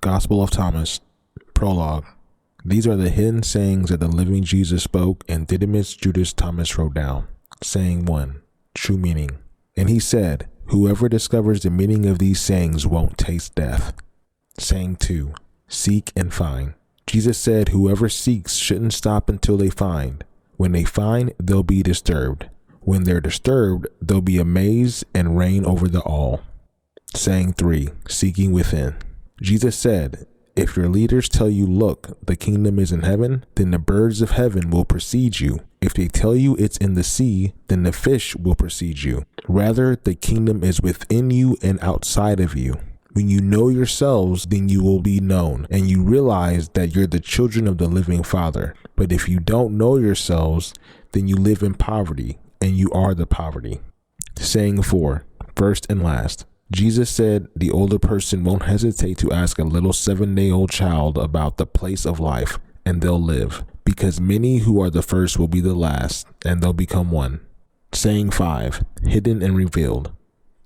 Gospel of Thomas. Prologue. These are the hidden sayings that the living Jesus spoke, and Didymus Judas Thomas wrote down. Saying 1. True meaning. And he said, whoever discovers the meaning of these sayings won't taste death. Saying 2. Seek and find. Jesus said whoever seeks shouldn't stop until they find. When they find, they'll be disturbed. When they're disturbed, they'll be amazed and reign over the all. Saying 3. Seeking within. Jesus said, if your leaders tell you, look, the kingdom is in heaven, then the birds of heaven will precede you. If they tell you it's in the sea, then the fish will precede you. Rather, the kingdom is within you and outside of you. When you know yourselves, then you will be known, and you realize that you're the children of the living Father. But if you don't know yourselves, then you live in poverty, and you are the poverty. Saying 4. First and last. Jesus said the older person won't hesitate to ask a little 7-day-old child about the place of life, and they'll live, because many who are the first will be the last, and they'll become one. Saying 5. Hidden and revealed.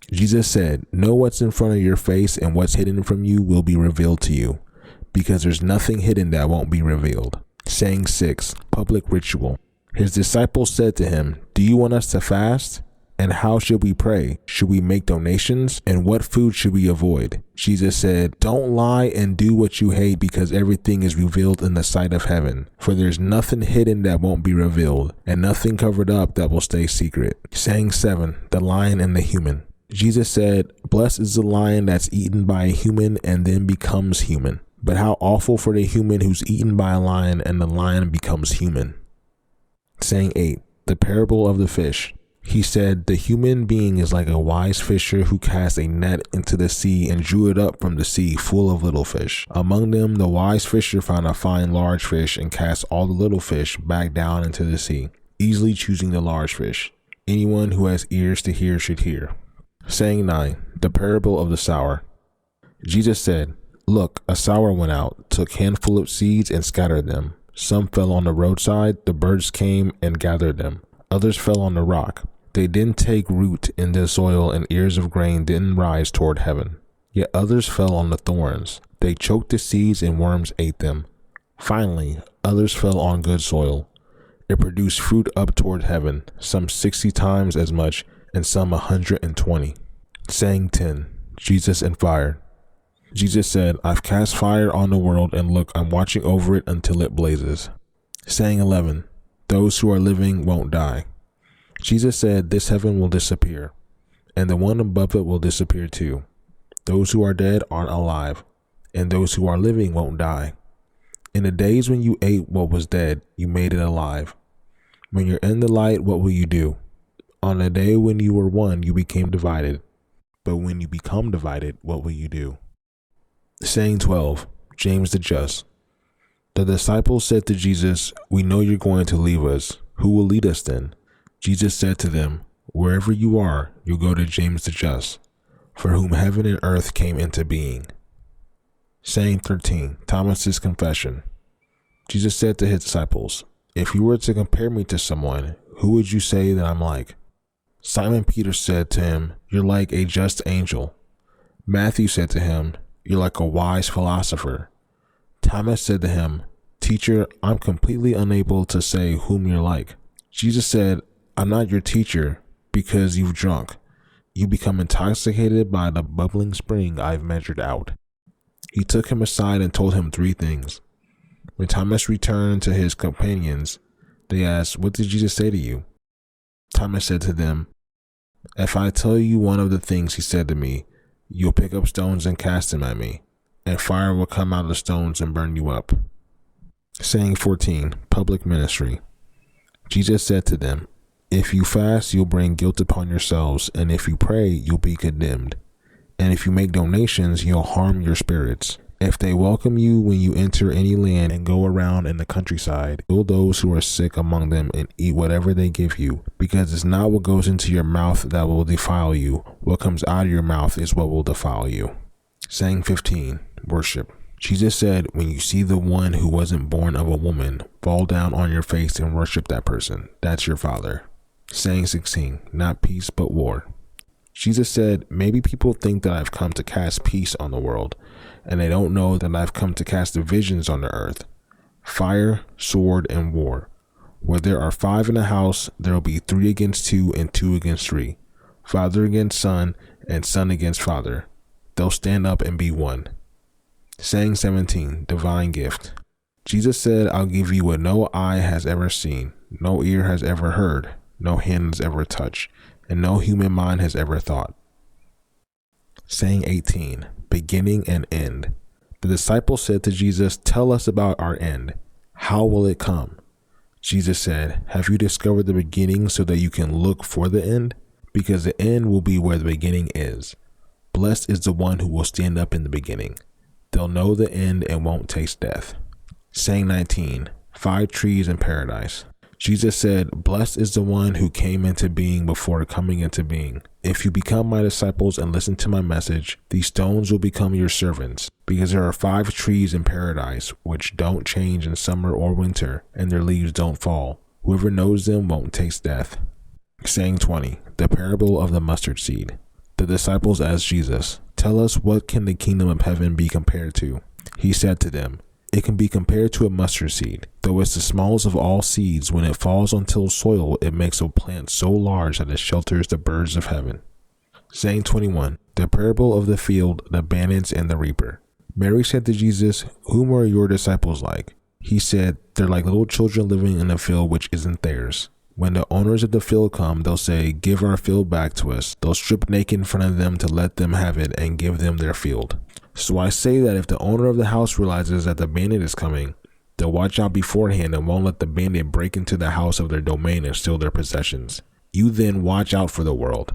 Jesus said, know what's in front of your face, and what's hidden from you will be revealed to you, because there's nothing hidden that won't be revealed. Saying 6. Public ritual. His disciples said to him, do you want us to fast? And how should we pray? Should we make donations? And what food should we avoid? Jesus said, don't lie and do what you hate, because everything is revealed in the sight of heaven. For there's nothing hidden that won't be revealed, and nothing covered up that will stay secret. Saying 7. The lion and the human. Jesus said, blessed is the lion that's eaten by a human and then becomes human. But how awful for the human who's eaten by a lion and the lion becomes human. Saying 8. The parable of the fish. He said, the human being is like a wise fisher who cast a net into the sea and drew it up from the sea full of little fish. Among them, the wise fisher found a fine large fish and cast all the little fish back down into the sea, easily choosing the large fish. Anyone who has ears to hear should hear. Saying 9. The parable of the sower. Jesus said, look, a sower went out, took a handful of seeds and scattered them. Some fell on the roadside, the birds came and gathered them. Others fell on the rock. They didn't take root in the soil, and ears of grain didn't rise toward heaven. Yet others fell on the thorns. They choked the seeds and worms ate them. Finally, others fell on good soil. It produced fruit up toward heaven, some 60 times as much, and some 120. Saying 10. Jesus and fire. Jesus said, I've cast fire on the world, and look, I'm watching over it until it blazes. Saying 11. Those who are living won't die. Jesus said, this heaven will disappear, and the one above it will disappear too. Those who are dead aren't alive, and those who are living won't die. In the days when you ate what was dead, you made it alive. When you're in the light, what will you do? On the day when you were one, you became divided. But when you become divided, what will you do? Saying 12. James the Just. The disciples said to Jesus, we know you're going to leave us. Who will lead us then? Jesus said to them, wherever you are, you'll go to James the Just, for whom heaven and earth came into being. Saying 13. Thomas's confession. Jesus said to his disciples, if you were to compare me to someone, who would you say that I'm like? Simon Peter said to him, you're like a just angel. Matthew said to him, you're like a wise philosopher. Thomas said to him, teacher, I'm completely unable to say whom you're like. Jesus said, I'm not your teacher because you've drunk. You become intoxicated by the bubbling spring I've measured out. He took him aside and told him 3 things. When Thomas returned to his companions, they asked, what did Jesus say to you? Thomas said to them, if I tell you one of the things he said to me, you'll pick up stones and cast them at me, and fire will come out of the stones and burn you up. Saying 14. Public ministry. Jesus said to them, if you fast, you'll bring guilt upon yourselves, and if you pray, you'll be condemned. And if you make donations, you'll harm your spirits. If they welcome you when you enter any land and go around in the countryside, heal those who are sick among them and eat whatever they give you, because it's not what goes into your mouth that will defile you. What comes out of your mouth is what will defile you. Saying 15. Worship. Jesus said, when you see the one who wasn't born of a woman, fall down on your face and worship that person. That's your father. Saying 16. Not peace, but war. Jesus said, maybe people think that I've come to cast peace on the world, and they don't know that I've come to cast divisions on the earth. Fire, sword, and war. Where there are 5 in a house, there will be 3 against 2 and 2 against 3. Father against son, and son against father. They'll stand up and be one. Saying 17, divine gift. Jesus said, I'll give you what no eye has ever seen, no ear has ever heard, no hand has ever touched, and no human mind has ever thought. Saying 18, beginning and end. The disciples said to Jesus, tell us about our end. How will it come? Jesus said, have you discovered the beginning so that you can look for the end? Because the end will be where the beginning is. Blessed is the one who will stand up in the beginning. They'll know the end and won't taste death. Saying 19, 5 trees in paradise. Jesus said, blessed is the one who came into being before coming into being. If you become my disciples and listen to my message, these stones will become your servants, because there are 5 trees in paradise which don't change in summer or winter, and their leaves don't fall. Whoever knows them won't taste death. Saying 20, the parable of the mustard seed. The disciples asked Jesus, tell us, what can the kingdom of heaven be compared to? He said to them, it can be compared to a mustard seed. Though it's the smallest of all seeds, when it falls on tilled soil, it makes a plant so large that it shelters the birds of heaven. Saying 21, the parable of the field, the bandits, and the reaper. Mary said to Jesus, whom are your disciples like? He said, they're like little children living in a field which isn't theirs. When the owners of the field come, they'll say, give our field back to us. They'll strip naked in front of them to let them have it and give them their field. So I say that if the owner of the house realizes that the bandit is coming, they'll watch out beforehand and won't let the bandit break into the house of their domain and steal their possessions. You then watch out for the world.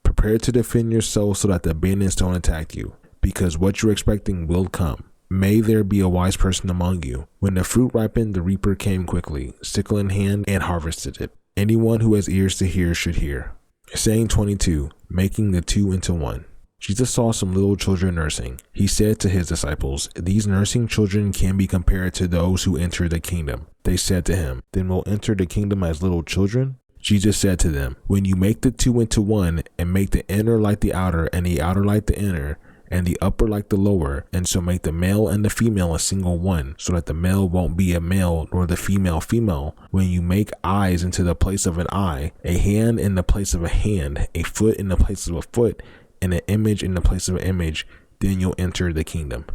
Prepare to defend yourself so that the bandits don't attack you, because what you're expecting will come. May there be a wise person among you. When the fruit ripened, the reaper came quickly, sickle in hand, and harvested it. Anyone who has ears to hear should hear. Saying 22, making the 2 into 1. Jesus saw some little children nursing. He said to his disciples, these nursing children can be compared to those who enter the kingdom. They said to him, then we'll enter the kingdom as little children? Jesus said to them, when you make the 2 into 1 and make the inner like the outer and the outer like the inner, and the upper like the lower, and so make the male and the female a single one, so that the male won't be a male nor the female female. When you make eyes into the place of an eye, a hand in the place of a hand, a foot in the place of a foot, and an image in the place of an image, then you'll enter the kingdom.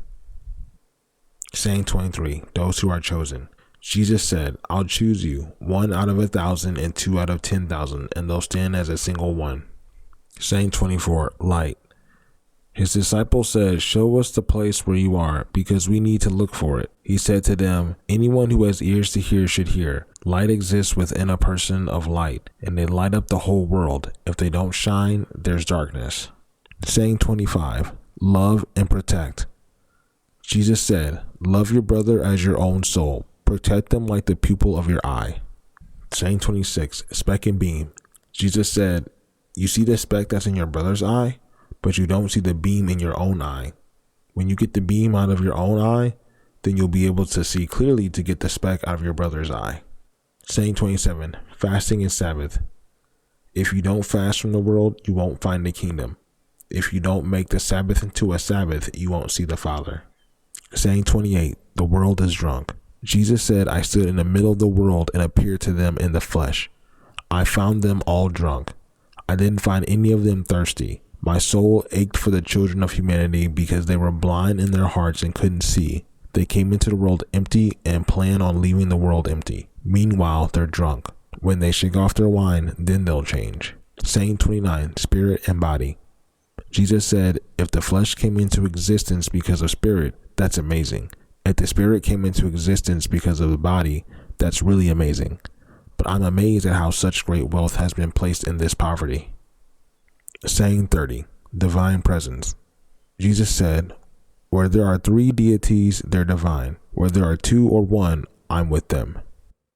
Saying 23, those who are chosen. Jesus said, I'll choose you, 1 out of 1,000 and 2 out of 10,000, and they'll stand as a single one. Saying 24, light. His disciples said, show us the place where you are, because we need to look for it. He said to them, anyone who has ears to hear should hear. Light exists within a person of light, and they light up the whole world. If they don't shine, there's darkness. Saying 25, love and protect. Jesus said, love your brother as your own soul. Protect them like the pupil of your eye. Saying 26, speck and beam. Jesus said, you see the speck that's in your brother's eye, but you don't see the beam in your own eye. When you get the beam out of your own eye, then you'll be able to see clearly to get the speck out of your brother's eye. Saying 27, fasting and Sabbath. If you don't fast from the world, you won't find the kingdom. If you don't make the Sabbath into a Sabbath, you won't see the Father. Saying 28, the world is drunk. Jesus said, I stood in the middle of the world and appeared to them in the flesh. I found them all drunk. I didn't find any of them thirsty. My soul ached for the children of humanity because they were blind in their hearts and couldn't see. They came into the world empty and plan on leaving the world empty. Meanwhile, they're drunk. When they shake off their wine, then they'll change. Saying 29, spirit and body. Jesus said, if the flesh came into existence because of spirit, that's amazing. If the spirit came into existence because of the body, that's really amazing. But I'm amazed at how such great wealth has been placed in this poverty. Saying 30, divine presence. Jesus said, where there are 3 deities, they're divine. Where there are 2 or 1, I'm with them.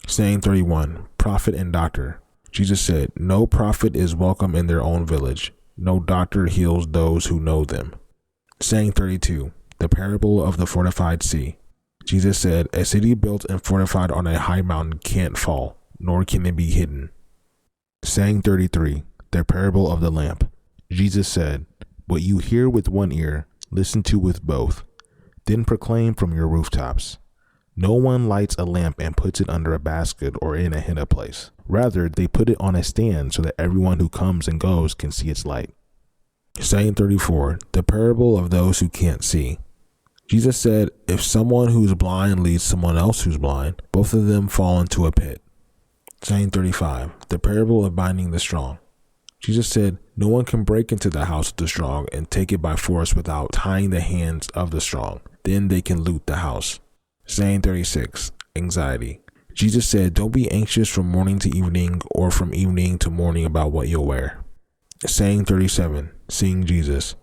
Saying 31, prophet and doctor. Jesus said, no prophet is welcome in their own village. No doctor heals those who know them. Saying 32, the parable of the fortified sea. Jesus said, a city built and fortified on a high mountain can't fall, nor can it be hidden. Saying 33, the parable of the lamp. Jesus said, "What you hear with one ear, listen to with both. Then proclaim from your rooftops. No one lights a lamp and puts it under a basket or in a hidden place. Rather, they put it on a stand so that everyone who comes and goes can see its light." Saying 34, the parable of those who can't see. Jesus said, if someone who's blind leads someone else who's blind, both of them fall into a pit. Saying 35, the parable of binding the strong. Jesus said, no one can break into the house of the strong and take it by force without tying the hands of the strong. Then they can loot the house. Saying 36, anxiety. Jesus said, don't be anxious from morning to evening or from evening to morning about what you'll wear. Saying 37, seeing Jesus.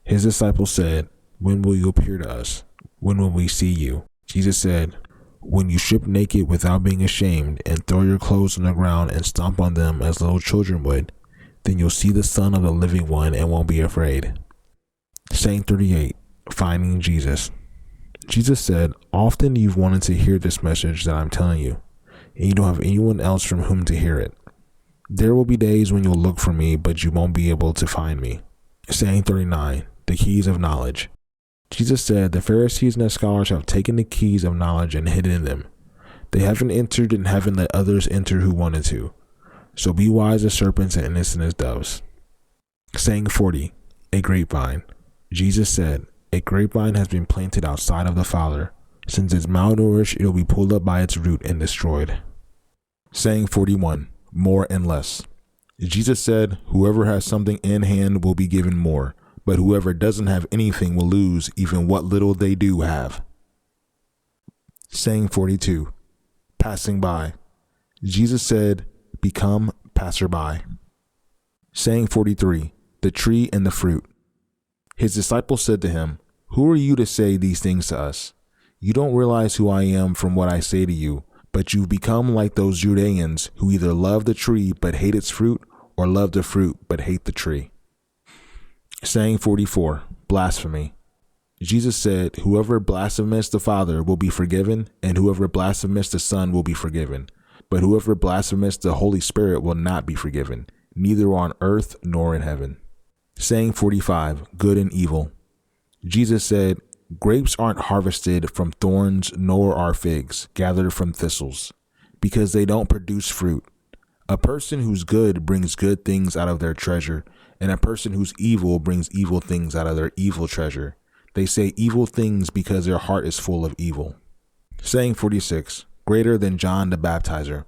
His disciples said, when will you appear to us? When will we see you? Jesus said, when you strip naked without being ashamed and throw your clothes on the ground and stomp on them as little children would, then you'll see the Son of the Living One and won't be afraid. Saying 38, finding Jesus. Jesus said, often you've wanted to hear this message that I'm telling you, and you don't have anyone else from whom to hear it. There will be days when you'll look for me, but you won't be able to find me. Saying 39, the keys of knowledge. Jesus said, the Pharisees and the scholars have taken the keys of knowledge and hidden them. They haven't entered and haven't let others enter who wanted to. So be wise as serpents and innocent as doves. Saying 40, a grapevine. Jesus said, a grapevine has been planted outside of the Father. Since it's malnourished, it will be pulled up by its root and destroyed. Saying 41, more and less. Jesus said, whoever has something in hand will be given more, but whoever doesn't have anything will lose even what little they do have. Saying 42, passing by. Jesus said, become passerby. Saying 43, the tree and the fruit. His disciples said to him, who are you to say these things to us? You don't realize who I am from what I say to you, but you've become like those Judeans who either love the tree but hate its fruit, or love the fruit but hate the tree. Saying 44, blasphemy. Jesus said, whoever blasphemes the Father will be forgiven, and whoever blasphemes the Son will be forgiven. But whoever blasphemes the Holy Spirit will not be forgiven, neither on earth nor in heaven. Saying 45, good and evil. Jesus said, grapes aren't harvested from thorns, nor are figs gathered from thistles, because they don't produce fruit. A person who's good brings good things out of their treasure, and a person who's evil brings evil things out of their evil treasure. They say evil things because their heart is full of evil. Saying 46, greater than John the Baptizer.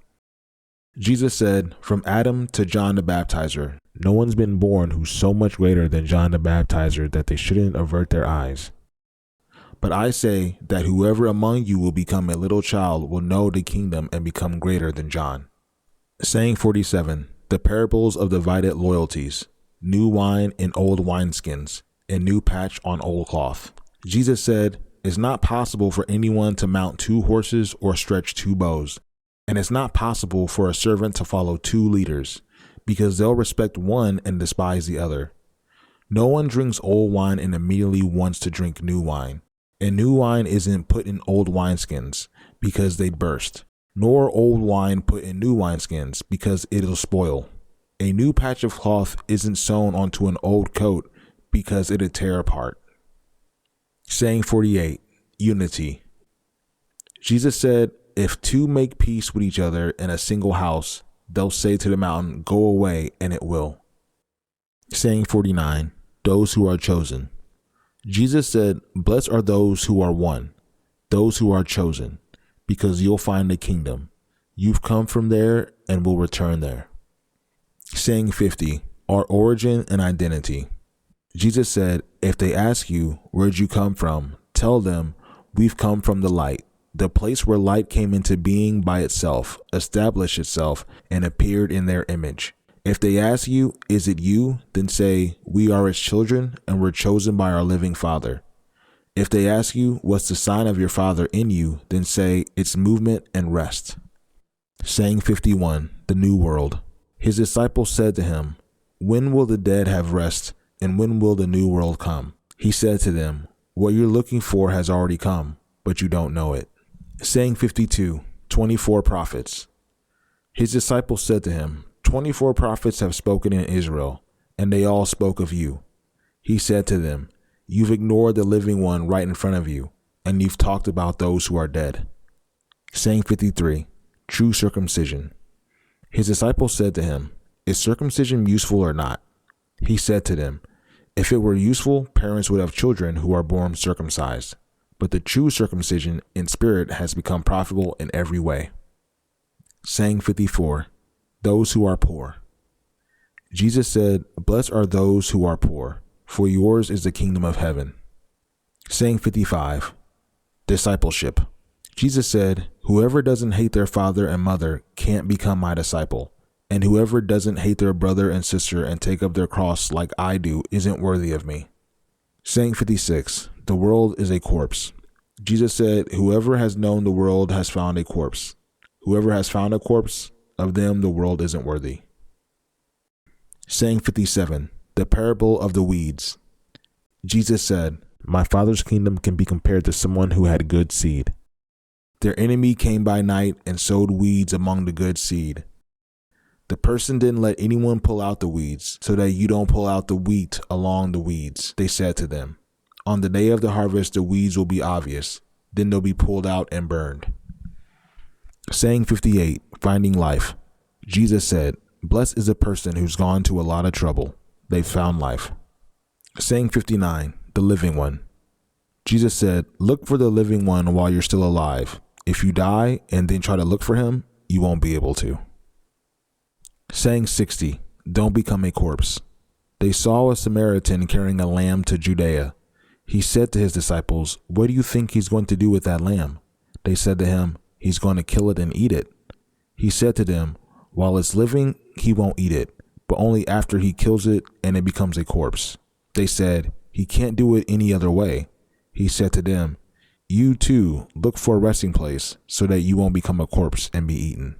Jesus said, from Adam to John the Baptizer, no one's been born who's so much greater than John the Baptizer that they shouldn't avert their eyes. But I say that whoever among you will become a little child will know the kingdom and become greater than John. Saying 47, the parables of divided loyalties. New wine in old wineskins, and new patch on old cloth. Jesus said, it's not possible for anyone to mount 2 horses or stretch 2 bows, and it's not possible for a servant to follow 2 leaders, because they'll respect one and despise the other. No one drinks old wine and immediately wants to drink new wine, and new wine isn't put in old wineskins, because they'd burst, nor old wine put in new wineskins, because it'll spoil. A new patch of cloth isn't sewn onto an old coat because it'd tear apart. Saying 48, unity. Jesus said, if 2 make peace with each other in a single house, they'll say to the mountain, go away, and it will. Saying 49, those who are chosen. Jesus said, blessed are those who are one, those who are chosen, because you'll find the kingdom. You've come from there and will return there. Saying 50, our origin and identity. Jesus said, if they ask you, where'd you come from? Tell them, we've come from the light, the place where light came into being by itself, established itself, and appeared in their image. If they ask you, is it you? Then say, we are its children, and we're chosen by our living Father. If they ask you, what's the sign of your Father in you? Then say, it's movement and rest. Saying 51, the new world. His disciples said to him, when will the dead have rest, and when will the new world come? He said to them, what you're looking for has already come, but you don't know it. Saying 52, 24 prophets. His disciples said to him, 24 prophets have spoken in Israel, and they all spoke of you. He said to them, you've ignored the living one right in front of you, and you've talked about those who are dead. Saying 53, true circumcision. His disciples said to him, is circumcision useful or not? He said to them, if it were useful, parents would have children who are born circumcised, but the true circumcision in spirit has become profitable in every way. Saying 54, those who are poor. Jesus said, blessed are those who are poor, for yours is the kingdom of heaven. Saying 55, discipleship. Jesus said, whoever doesn't hate their father and mother can't become my disciple, and whoever doesn't hate their brother and sister and take up their cross like I do isn't worthy of me. Saying 56, the world is a corpse. Jesus said, whoever has known the world has found a corpse. Whoever has found a corpse, of them the world isn't worthy. Saying 57, the parable of the weeds. Jesus said, my Father's kingdom can be compared to someone who had good seed. Their enemy came by night and sowed weeds among the good seed. The person didn't let anyone pull out the weeds, so that you don't pull out the wheat along the weeds. They said to them, on the day of the harvest, the weeds will be obvious. Then they'll be pulled out and burned. Saying 58, finding life. Jesus said, blessed is a person who's gone to a lot of trouble. They've found life. Saying 59, the living one. Jesus said, look for the living one while you're still alive. If you die and then try to look for him, you won't be able to. Saying 60, don't become a corpse. They saw a Samaritan carrying a lamb to Judea. He said to his disciples, what do you think he's going to do with that lamb? They said to him, he's going to kill it and eat it. He said to them, while it's living, he won't eat it, but only after he kills it and it becomes a corpse. They said, he can't do it any other way. He said to them, you too look for a resting place so that you won't become a corpse and be eaten.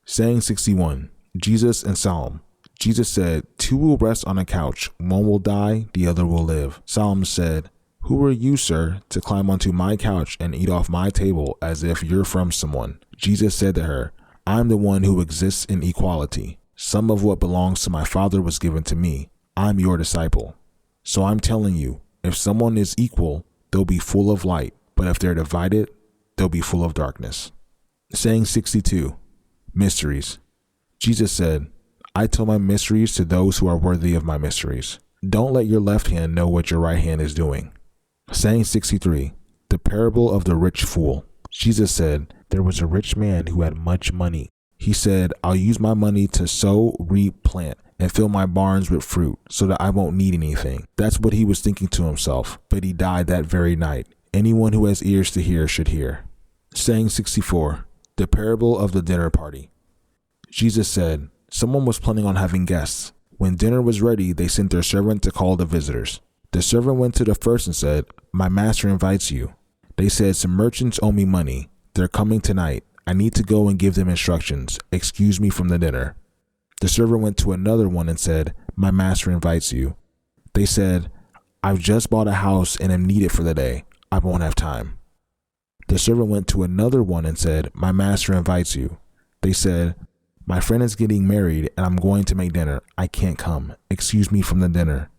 Saying 61, Jesus and Salome. Jesus said, two will rest on a couch. One will die, the other will live. Salome said, who are you, sir, to climb onto my couch and eat off my table as if you're from someone? Jesus said to her, I'm the one who exists in equality. Some of what belongs to my Father was given to me. I'm your disciple. So I'm telling you, if someone is equal, they'll be full of light. But if they're divided, they'll be full of darkness. Saying 62, mysteries. Jesus said, I tell my mysteries to those who are worthy of my mysteries. Don't let your left hand know what your right hand is doing. Saying 63, the parable of the rich fool. Jesus said, there was a rich man who had much money. He said, I'll use my money to sow, reap, plant, and fill my barns with fruit so that I won't need anything. That's what he was thinking to himself, but he died that very night. Anyone who has ears to hear should hear. Saying 64, the parable of the dinner party. Jesus said, someone was planning on having guests. When dinner was ready, they sent their servant to call the visitors. The servant went to the first and said, my master invites you. They said, some merchants owe me money. They're coming tonight. I need to go and give them instructions. Excuse me from the dinner. The servant went to another one and said, my master invites you. They said, I've just bought a house and am needed for the day. I won't have time. The servant went to another one and said, my master invites you. They said, my friend is getting married and I'm going to make dinner. I can't come. Excuse me from the dinner.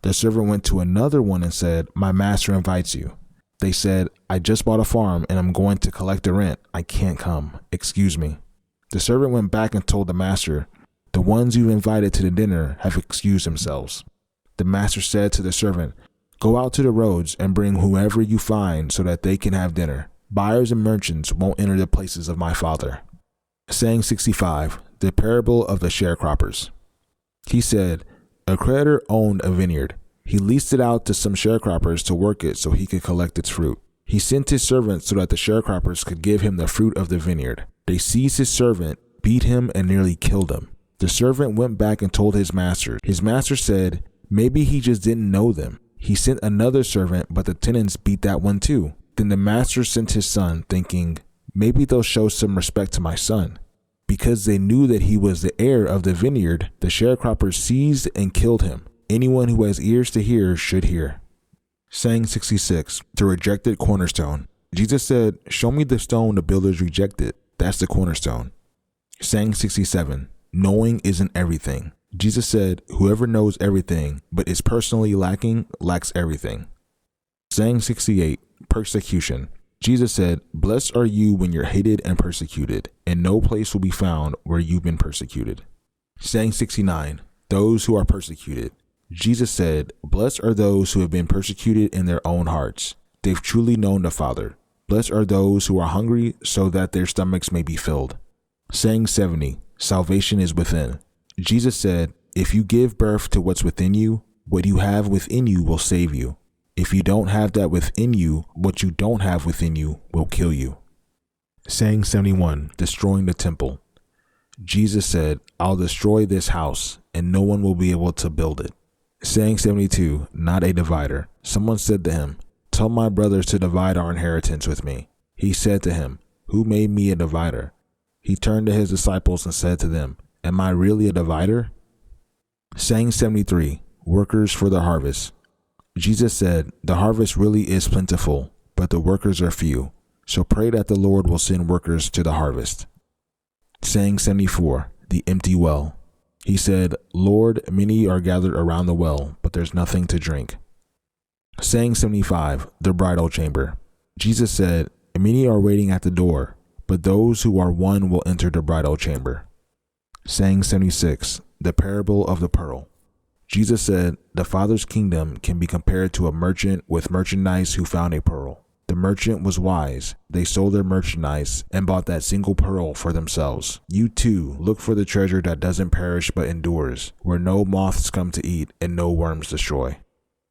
The servant went to another one and said, my master invites you. They said, I just bought a farm and I'm going to collect the rent. I can't come. Excuse me. The servant went back and told the master, the ones you've invited to the dinner have excused themselves. The master said to the servant, go out to the roads and bring whoever you find so that they can have dinner. Buyers and merchants won't enter the places of my Father. Saying 65, the parable of the sharecroppers. He said, a creditor owned a vineyard. He leased it out to some sharecroppers to work it so he could collect its fruit. He sent his servants so that the sharecroppers could give him the fruit of the vineyard. They seized his servant, beat him, and nearly killed him. The servant went back and told his master. His master said, maybe he just didn't know them. He sent another servant, but the tenants beat that one too. Then the master sent his son, thinking, maybe they'll show some respect to my son. Because they knew that he was the heir of the vineyard, the sharecroppers seized and killed him. Anyone who has ears to hear should hear. Saying 66, the rejected cornerstone. Jesus said, show me the stone the builders rejected. That's the cornerstone. Saying 67, knowing isn't everything. Jesus said, whoever knows everything but is personally lacking lacks everything. Saying 68, persecution. Jesus said, blessed are you when you're hated and persecuted, and no place will be found where you've been persecuted. Saying 69, those who are persecuted. Jesus said, blessed are those who have been persecuted in their own hearts. They've truly known the Father. Blessed are those who are hungry so that their stomachs may be filled. Saying 70, salvation is within. Jesus said, if you give birth to what's within you, what you have within you will save you. If you don't have that within you, what you don't have within you will kill you. Saying 71, destroying the temple. Jesus said, I'll destroy this house, and no one will be able to build it. Saying 72, not a divider. Someone said to him, tell my brothers to divide our inheritance with me. He said to him, who made me a divider? He turned to his disciples and said to them, am I really a divider? Saying 73, workers for the harvest. Jesus said, the harvest really is plentiful, but the workers are few. So pray that the Lord will send workers to the harvest. Saying 74, the empty well. He said, Lord, many are gathered around the well, but there's nothing to drink. Saying 75, the bridal chamber. Jesus said, many are waiting at the door, but those who are won will enter the bridal chamber. Saying 76, the parable of the pearl. Jesus said, the Father's kingdom can be compared to a merchant with merchandise who found a pearl. The merchant was wise. They sold their merchandise and bought that single pearl for themselves. You too, look for the treasure that doesn't perish but endures, where no moths come to eat and no worms destroy.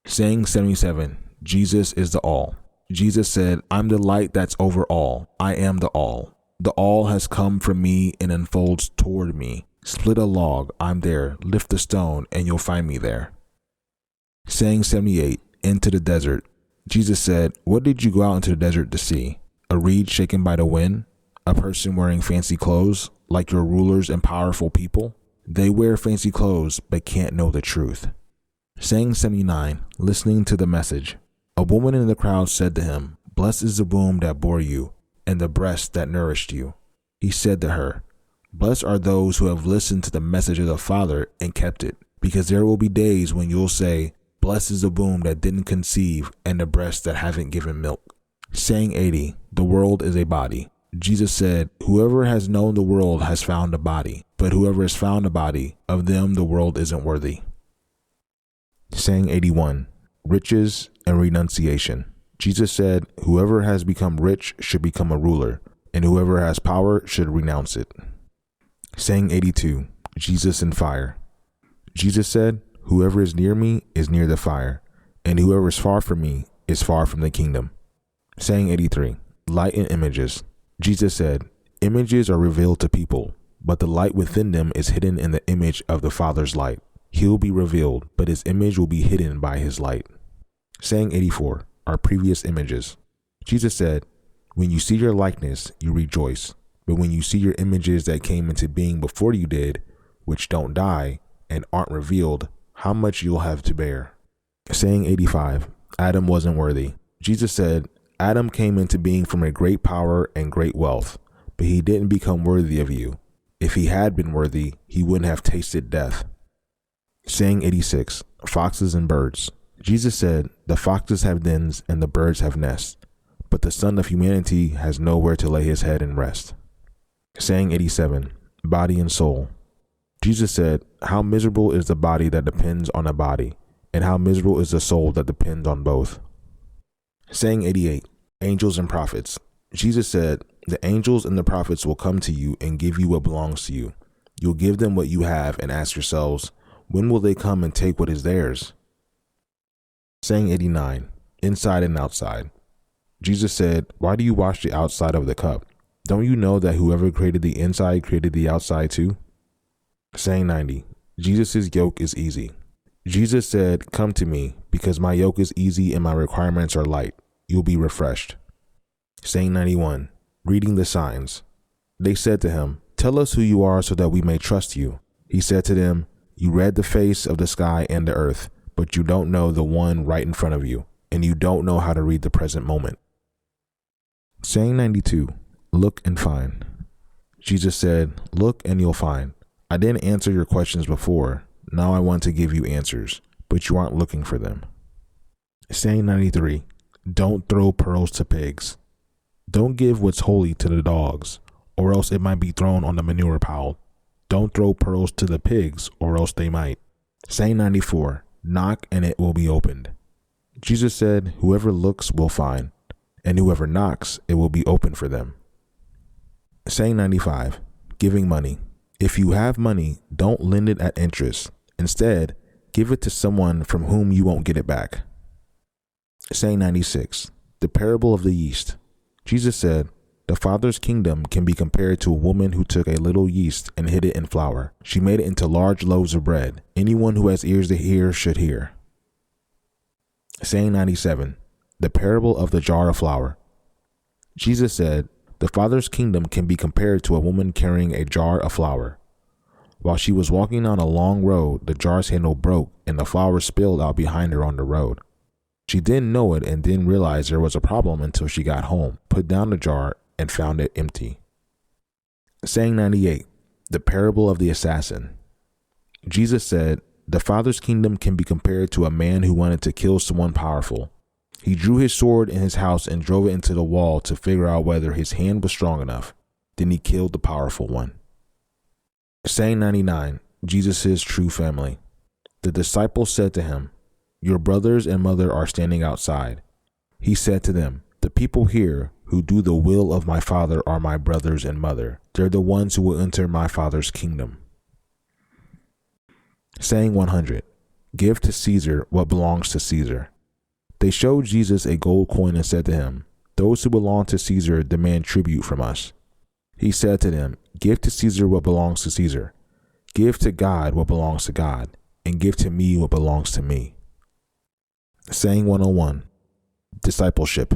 Saying 77, Jesus is the all. Jesus said, I'm the light that's over all. I am the all. The all has come from me and unfolds toward me. Split a log, I'm there. Lift the stone, and you'll find me there. Saying 78, into the desert. Jesus said, what did you go out into the desert to see? A reed shaken by the wind? A person wearing fancy clothes, like your rulers and powerful people? They wear fancy clothes, but can't know the truth. Saying 79, listening to the message. A woman in the crowd said to him, blessed is the womb that bore you, and the breast that nourished you. He said to her, blessed are those who have listened to the message of the Father and kept it, because there will be days when you'll say, blessed is the womb that didn't conceive and the breasts that haven't given milk. Saying 80, the world is a body. Jesus said, whoever has known the world has found a body, but whoever has found a body, of them the world isn't worthy. Saying 81, riches and renunciation. Jesus said, whoever has become rich should become a ruler, and whoever has power should renounce it. Saying 82, Jesus and fire. Jesus said, whoever is near me is near the fire, and whoever is far from me is far from the kingdom. Saying 83, light and images. Jesus said, images are revealed to people, but the light within them is hidden in the image of the Father's light. He'll be revealed, but his image will be hidden by his light. Saying 84, our previous images. Jesus said, when you see your likeness, you rejoice. But when you see your images that came into being before you did, which don't die and aren't revealed, how much you'll have to bear. Saying 85, Adam wasn't worthy. Jesus said, Adam came into being from a great power and great wealth, but he didn't become worthy of you. If he had been worthy, he wouldn't have tasted death. Saying 86, foxes and birds. Jesus said, the foxes have dens and the birds have nests, but the Son of Humanity has nowhere to lay his head and rest. Saying 87, body and soul. Jesus said, how miserable is the body that depends on a body, and how miserable is the soul that depends on both. Saying 88, angels and prophets. Jesus said, the angels and the prophets will come to you and give you what belongs to you. You'll give them what you have and ask yourselves, when will they come and take what is theirs? Saying 89, inside and outside. Jesus said, why do you wash the outside of the cup? Don't you know that whoever created the inside created the outside too? Saying 90, Jesus' yoke is easy. Jesus said, come to me, because my yoke is easy and my requirements are light. You'll be refreshed. Saying 91, reading the signs. They said to him, tell us who you are so that we may trust you. He said to them, you read the face of the sky and the earth, but you don't know the one right in front of you, and you don't know how to read the present moment. Saying 92, look and find. Jesus said, look and you'll find. I didn't answer your questions before. Now I want to give you answers, but you aren't looking for them. Saying 93. Don't throw pearls to pigs. Don't give what's holy to the dogs, or else it might be thrown on the manure pile. Don't throw pearls to the pigs, or else they might. Saying 94. Knock and it will be opened. Jesus said, whoever looks will find, and whoever knocks, it will be open for them. Saying 95. Giving money. If you have money, don't lend it at interest. Instead, give it to someone from whom you won't get it back. Saying 96. The parable of the yeast. Jesus said, the Father's kingdom can be compared to a woman who took a little yeast and hid it in flour. She made it into large loaves of bread. Anyone who has ears to hear should hear. Saying 97. The parable of the jar of flour. Jesus said, the Father's kingdom can be compared to a woman carrying a jar of flour. While she was walking down a long road, the jar's handle broke and the flour spilled out behind her on the road. She didn't know it and didn't realize there was a problem until she got home, put down the jar, and found it empty. Saying 98. The parable of the assassin. Jesus said, the Father's kingdom can be compared to a man who wanted to kill someone powerful. He drew his sword in his house and drove it into the wall to figure out whether his hand was strong enough. Then he killed the powerful one. Saying 99. Jesus' true family. The disciples said to him, your brothers and mother are standing outside. He said to them, the people here who do the will of my Father are my brothers and mother. They're the ones who will enter my Father's kingdom. Saying 100. Give to Caesar what belongs to Caesar. They showed Jesus a gold coin and said to him, those who belong to Caesar demand tribute from us. He said to them, give to Caesar what belongs to Caesar. Give to God what belongs to God, and give to me what belongs to me. Saying 101. Discipleship.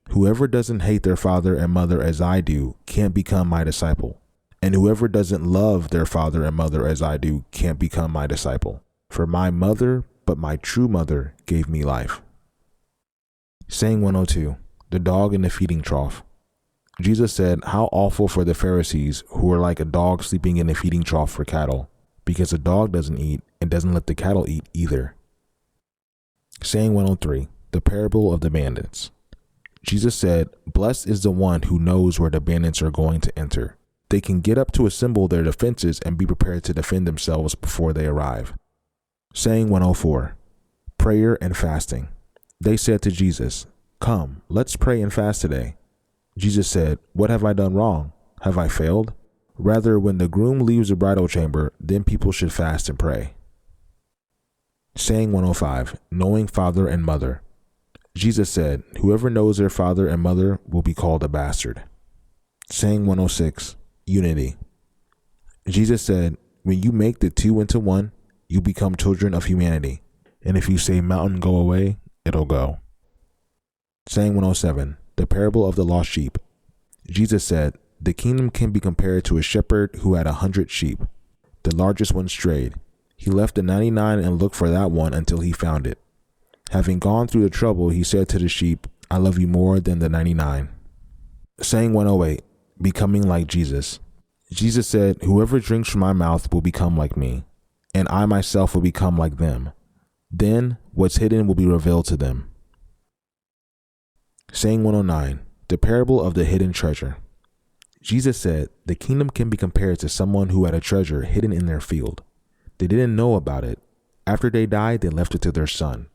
Whoever doesn't hate their father and mother as I do can't become my disciple. And whoever doesn't love their father and mother as I do can't become my disciple. For my mother, but my true mother, gave me life. Saying 102. The dog in the feeding trough. Jesus said, how awful for the Pharisees who are like a dog sleeping in a feeding trough for cattle, because a dog doesn't eat and doesn't let the cattle eat either. Saying 103. The parable of the bandits. Jesus said, blessed is the one who knows where the bandits are going to enter. They can get up to assemble their defenses and be prepared to defend themselves before they arrive. Saying 104. Prayer and fasting. They said to Jesus, come, let's pray and fast today. Jesus said, what have I done wrong? Have I failed? Rather, when the groom leaves the bridal chamber, then people should fast and pray. Saying 105. Knowing father and mother. Jesus said, whoever knows their father and mother will be called a bastard. Saying 106. Unity. Jesus said, when you make the two into one, you become children of humanity. And if you say mountain go away, it'll go. Saying 107. The parable of the lost sheep. Jesus said, the kingdom can be compared to a shepherd who had 100 sheep. The largest one strayed. He left the 99 and looked for that one until he found it. Having gone through the trouble, he said to the sheep, I love you more than the 99. Saying 108. Becoming like Jesus. Jesus said, whoever drinks from my mouth will become like me, and I myself will become like them. Then what's hidden will be revealed to them. Saying 109. The parable of the hidden treasure. Jesus said, the kingdom can be compared to someone who had a treasure hidden in their field. They didn't know about it. After they died, they left it to their son.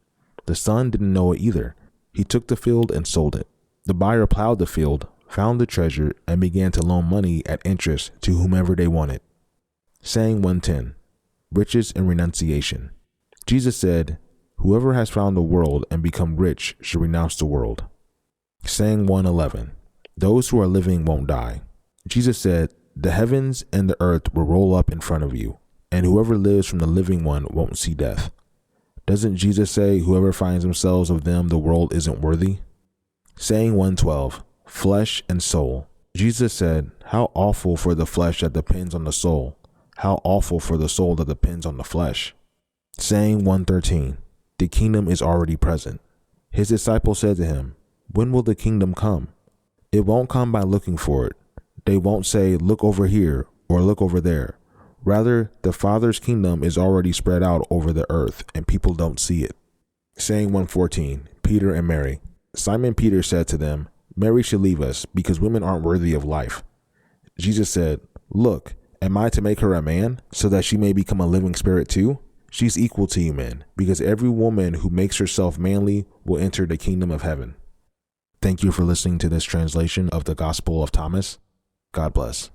The son didn't know it either. He took the field and sold it. The buyer plowed the field, found the treasure, and began to loan money at interest to whomever they wanted. Saying 110. Riches and renunciation. Jesus said, whoever has found the world and become rich should renounce the world. Saying 111. Those who are living won't die. Jesus said, the heavens and the earth will roll up in front of you, and whoever lives from the living one won't see death. Doesn't Jesus say, whoever finds themselves of them, the world isn't worthy? Saying 112. Flesh and soul. Jesus said, how awful for the flesh that depends on the soul. How awful for the soul that depends on the flesh. Saying 113. The kingdom is already present. His disciples said to him, when will the kingdom come? It won't come by looking for it. They won't say, look over here or look over there, Rather, the Father's kingdom is already spread out over the earth, and people don't see it. Saying 114, Peter and Mary. Simon Peter said to them, Mary should leave us, because women aren't worthy of life. Jesus said, Look, am I to make her a man, so that she may become a living spirit too? She's equal to you men, because every woman who makes herself manly will enter the kingdom of heaven. Thank you for listening to this translation of the Gospel of Thomas. God bless.